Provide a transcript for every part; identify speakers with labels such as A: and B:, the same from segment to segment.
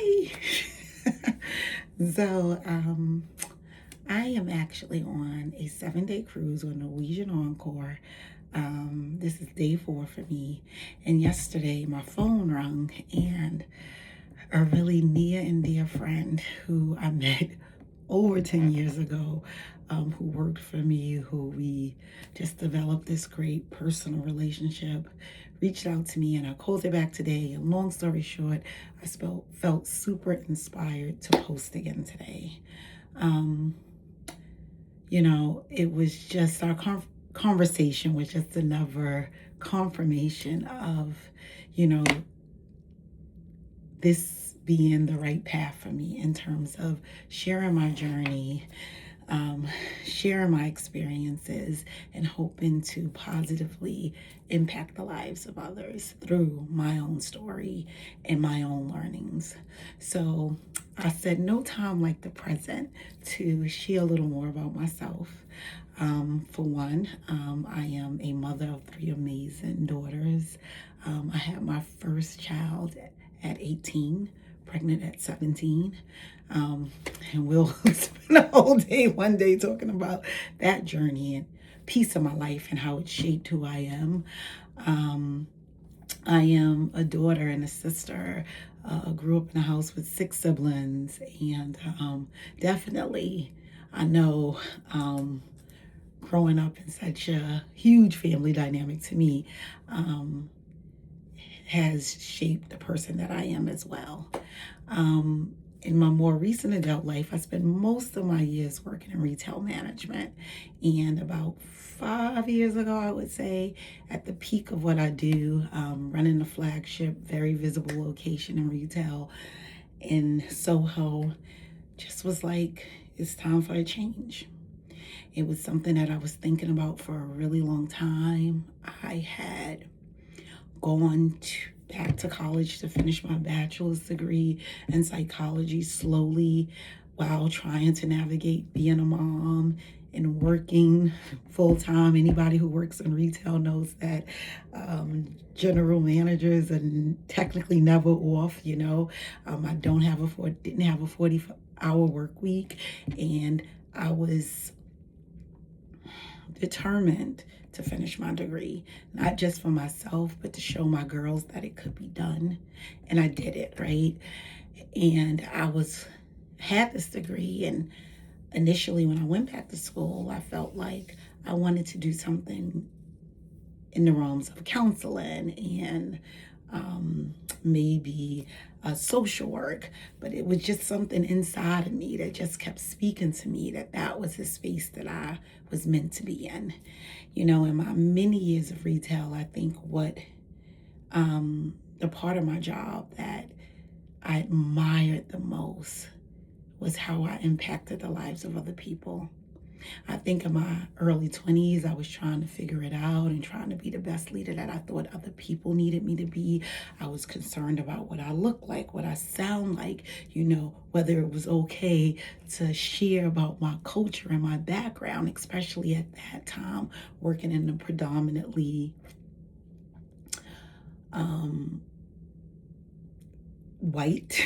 A: Hi. so, I am actually on a 7-day cruise on Norwegian Encore. This is day 4 for me. And yesterday my phone rang and a really near and dear friend who I met over 10 years ago, who worked for me, who we just developed this great personal relationship, reached out to me and I called it back today. And long story short, I felt super inspired to post again today. Um, it was just our conversation was just another confirmation of, you know, this being the right path for me in terms of sharing my journey, um, sharing my experiences, and hoping to positively impact the lives of others through my own story and my own learnings. So I said, no time like the present to share a little more about myself. For one, I am a mother of 3 amazing daughters. I had my first child at 18, pregnant at 17. And we'll spend a whole day one day talking about that journey and piece of my life and how it shaped who I am. I am a daughter and a sister. Grew up in a house with 6 siblings, and definitely I know growing up in such a huge family dynamic to me um, has shaped the person that I am as well. In my more recent adult life, I spent most of my years working in retail management. And about 5 years ago, I would say, at the peak of what I do, running a flagship, very visible location in retail in Soho, just was like, it's time for a change. It was something that I was thinking about for a really long time. I had gone back to college to finish my bachelor's degree in psychology slowly while trying to navigate being a mom and working full time. Anybody who works in retail knows that general managers are technically never off. I didn't have a 40-hour work week, and I was determined to finish my degree, not just for myself, but to show my girls that it could be done. And I did it, right? And had this degree, and initially when I went back to school, I felt like I wanted to do something in the realms of counseling and maybe social work, but it was just something inside of me that just kept speaking to me that was the space that I was meant to be in. In my many years of retail, I think what the part of my job that I admired the most was how I impacted the lives of other people. I think in my early 20s, I was trying to figure it out and trying to be the best leader that I thought other people needed me to be. I was concerned about what I look like, what I sound like, whether it was okay to share about my culture and my background, especially at that time, working in a predominantly white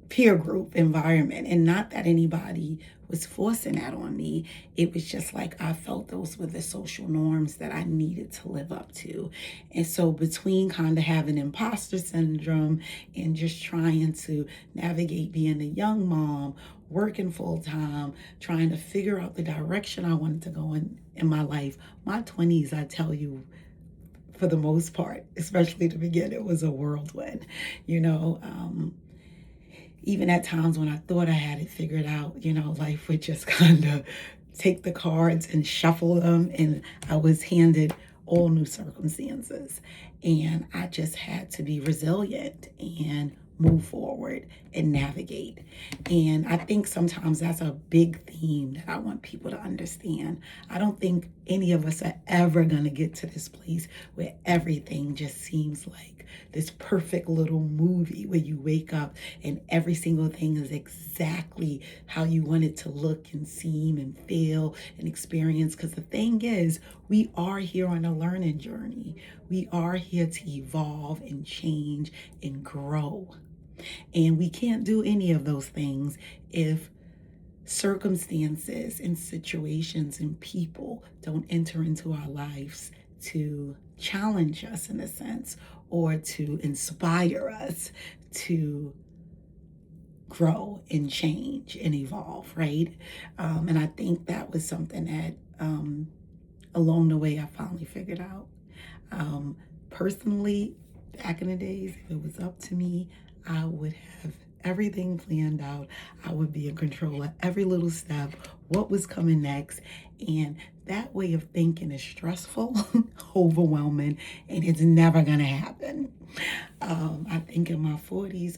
A: peer group environment. And not that anybody was forcing that on me. It was just like I felt those were the social norms that I needed to live up to. And so between kind of having imposter syndrome and just trying to navigate being a young mom, working full time, trying to figure out the direction I wanted to go in my life, my 20s, I tell you, for the most part, especially to begin, it was a whirlwind. You know, even at times when I thought I had it figured out, life would just kind of take the cards and shuffle them, and I was handed all new circumstances. And I just had to be resilient and move forward and navigate. And I think sometimes that's a big theme that I want people to understand. I don't think any of us are ever going to get to this place where everything just seems like this perfect little movie where you wake up and every single thing is exactly how you want it to look and seem and feel and experience. Because the thing is, we are here on a learning journey. We are here to evolve and change and grow. And we can't do any of those things if circumstances and situations and people don't enter into our lives to challenge us in a sense, or to inspire us to grow and change and evolve, right? And I think that was something that along the way I finally figured out. Um, Personally, back in the days, if it was up to me, I would have everything planned out. I would be in control of every little step, what was coming next. And that way of thinking is stressful, overwhelming, and it's never going to happen. I think in my 40s,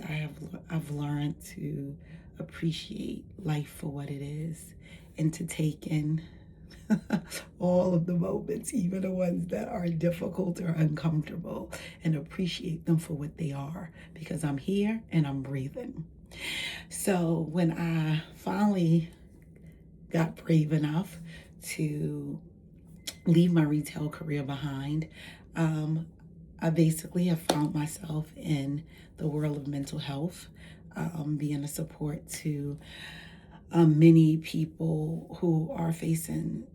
A: I've learned to appreciate life for what it is and to take in all of the moments, even the ones that are difficult or uncomfortable, and appreciate them for what they are, because I'm here and I'm breathing. So when I finally got brave enough to leave my retail career behind, I basically have found myself in the world of mental health, being a support to many people who are facing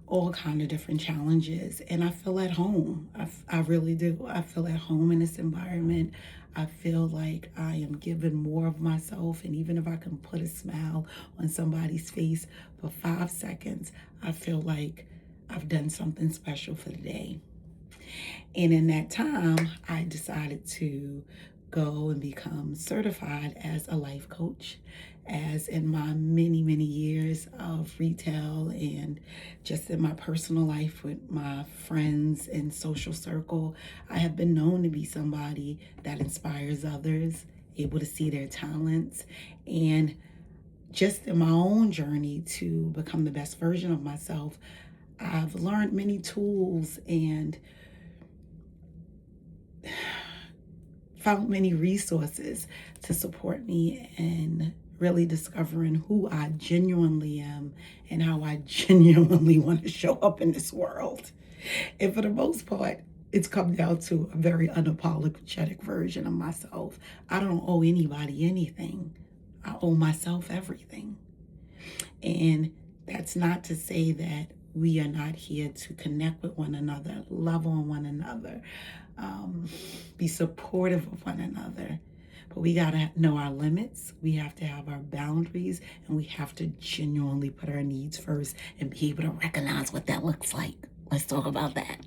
A: all kind of different challenges, and I feel at home. I really do. I feel at home in this environment. I feel like I am giving more of myself, and even if I can put a smile on somebody's face for 5 seconds, I feel like I've done something special for the day. And in that time, I decided to go and become certified as a life coach. As in my many, many years of retail and just in my personal life with my friends and social circle, I have been known to be somebody that inspires others, able to see their talents, and just in my own journey to become the best version of myself, I've learned many tools and found many resources to support me in really discovering who I genuinely am and how I genuinely want to show up in this world. And for the most part, it's come down to a very unapologetic version of myself. I don't owe anybody anything. I owe myself everything. And that's not to say that we are not here to connect with one another, love on one another, be supportive of one another. But we got to know our limits. We have to have our boundaries, and we have to genuinely put our needs first and be able to recognize what that looks like. Let's talk about that.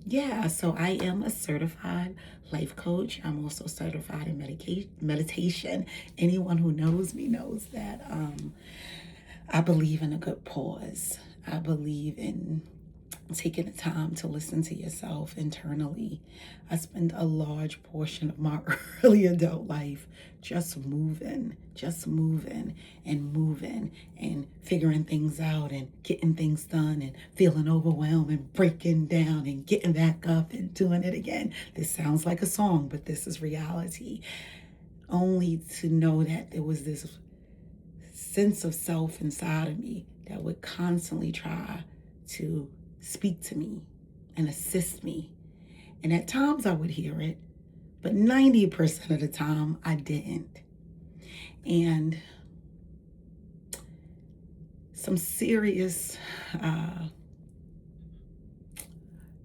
A: Yeah, so I am a certified life coach. I'm also certified in meditation. Anyone who knows me knows that I believe in a good pause. I believe in taking the time to listen to yourself internally. I spent a large portion of my early adult life just moving and figuring things out and getting things done and feeling overwhelmed and breaking down and getting back up and doing it again. This sounds like a song, but this is reality. Only to know that there was this sense of self inside of me that would constantly try to speak to me and assist me. And at times I would hear it, but 90% of the time I didn't. And some serious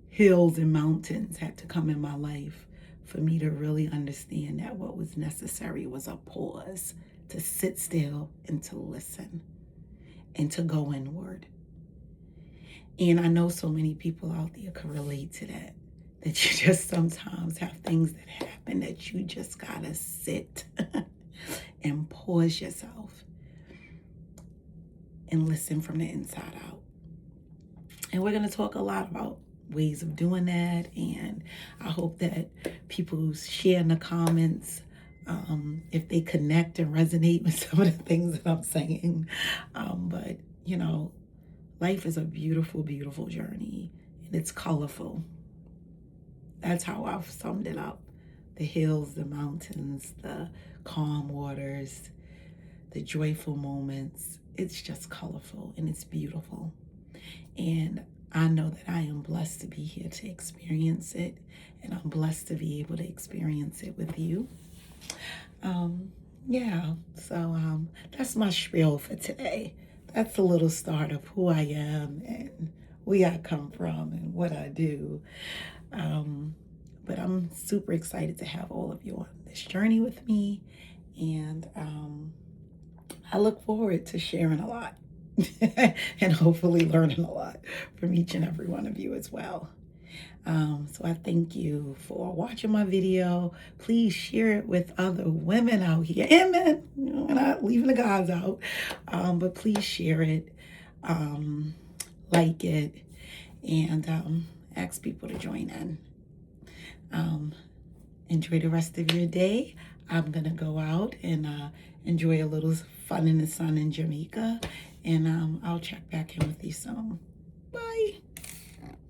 A: hills and mountains had to come in my life for me to really understand that what was necessary was a pause, to sit still and to listen and to go inward. And I know so many people out there can relate to that you just sometimes have things that happen that you just gotta sit and pause yourself and listen from the inside out. And we're gonna talk a lot about ways of doing that, and I hope that people share in the comments if they connect and resonate with some of the things that I'm saying. But you know, life is a beautiful, beautiful journey, and it's colorful. That's how I've summed it up. The hills, the mountains, the calm waters, the joyful moments. It's just colorful and it's beautiful. And I know that I am blessed to be here to experience it, and I'm blessed to be able to experience it with you. Um, yeah, so that's my spiel for today. That's a little start of who I am and where I come from and what I do. Um, but I'm super excited to have all of you on this journey with me, and I look forward to sharing a lot and hopefully learning a lot from each and every one of you as well. So I thank you for watching my video. Please share it with other women out here and men. You know, we're not leaving the guys out, but please share it, like it, and ask people to join in. Enjoy the rest of your day. I'm gonna go out and enjoy a little fun in the sun in Jamaica, and I'll check back in with you soon.